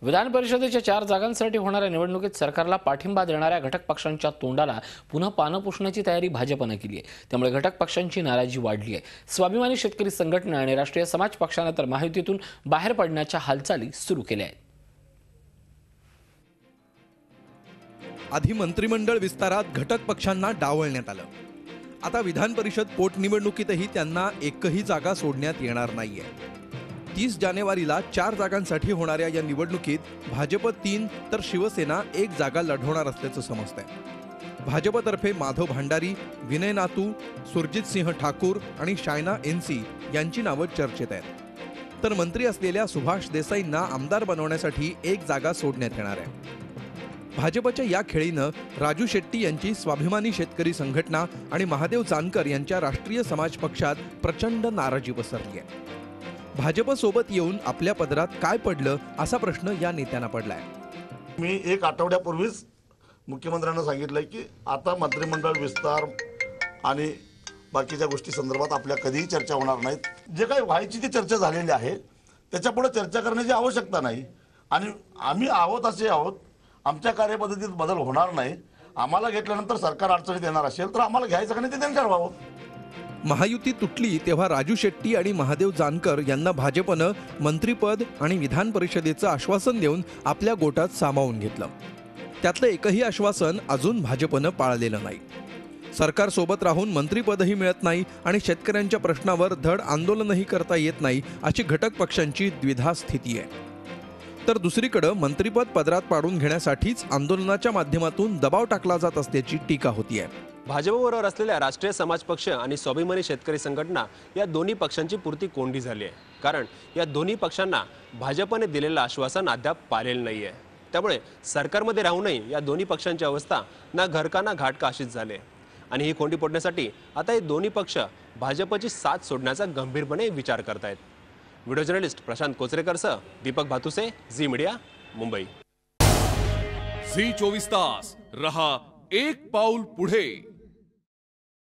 विधान परिषदेच्या 4 जागांसाठी होणाऱ्या निवडणुकीत सरकारला पाठिंबा देणाऱ्या घटक पक्षांच्या तोंडाला पुन्हा पानं पुसण्याची तयारी भाजपने केली आहे। त्यामुळे घटक पक्षांची नाराजी वाढली आहे। स्वाभिमानी शेतकरी संघटना आणि राष्ट्रीय समाज पक्षाने तर महायुतीतून बाहेर पडण्याच्या हालचाली सुरू केल्या आहेत। आधी मंत्रिमंडळ विस्तारात घटक पक्षांना डावलण्यात आलं। आता विधान परिषद पोटनिवडणुकीतही त्यांना एकही जागा सोडण्यात येणार नाहीये। 30 जानेवारीला 4 जागांसाठी होणाऱ्या या निवडणुकीत भाजप 3 तर शिवसेना 1 जागा लढवणार असल्याचं समजतंय। भाजपतर्फे माधव भांडारी, विनय नातू, सुरजित सिंह ठाकूर आणि शायना एनसी यांची नावं चर्चेत आहेत। तर मंत्री असलेल्या सुभाष देसाईंना आमदार बनवण्यासाठी 1 जागा सोडण्यात येणार आहे। भाजपच्या या खेळीनं राजू शेट्टी यांची स्वाभिमानी शेतकरी संघटना आणि महादेव जानकर यांच्या राष्ट्रीय समाज पक्षात प्रचंड नाराजी पसरली आहे। भाजपसोबत येऊन आपल्या पदरात काय पडलं असा प्रश्न या नेत्यांना पडलाय। मी 1 आठवड्यापूर्वीच मुख्यमंत्र्यांना सांगितलंय की आता मंत्रिमंडळ विस्तार आणि बाकीच्या गोष्टी संदर्भात आपल्या कधीही चर्चा होणार नाहीत। जे काही व्हायची ती चर्चा झालेली आहे त्याच्यापुढे चर्चा करण्याची आवश्यकता नाही आणि आम्ही आहोत असे आहोत। आमच्या कार्यपद्धतीत बदल होणार नाही। आम्हाला घेतल्यानंतर सरकार अडचणीत येणार असेल तर आम्हाला घ्यायचं का नाही ते त्यांनी ठरवावं। महायुती तुटली तेव्हा राजू शेट्टी आणि महादेव जानकर यांना भाजपनं मंत्रिपद आणि विधान परिषदेचं आश्वासन देऊन आपल्या गोटात सामावून घेतलं। त्यातलं एकही आश्वासन अजून भाजपनं पाळलेलं नाही। सरकारसोबत राहून मंत्रिपदही मिळत नाही आणि शेतकऱ्यांच्या प्रश्नावर धड आंदोलनही करता येत नाही अशी घटक पक्षांची द्विधा स्थिती आहे। तर दुसरीकडे मंत्रिपद पदरात पाडून घेण्यासाठीच आंदोलनाच्या माध्यमातून दबाव टाकला जात असल्याची टीका होतीये। भाजपबरोबर असलेल्या राष्ट्रीय समाज पक्ष आणि स्वाभिमानी शेतकरी संघटना या दोन्ही पक्षांची पुरती कोंडी झाली आहे। कारण या दोन्ही पक्षांना भाजपने दिलेलं आश्वासन अद्याप पाळलेलं नाहीये। त्यामुळे सरकारमध्ये राहूनही या दोन्ही पक्षांची अवस्था ना घरका ना घाटका अशीच झाली आहे आणि ही कोंडी फोडण्यासाठी आता हे दोन्ही पक्ष भाजपची साथ सोडण्याचा गंभीरपणे विचार करतायत। व्हिडिओ जर्नलिस्ट प्रशांत कोचरेकरसह Deepak Bhatuse, Zee media, Mumbai. Zee 24 तास रहा एक पाऊल पुढे।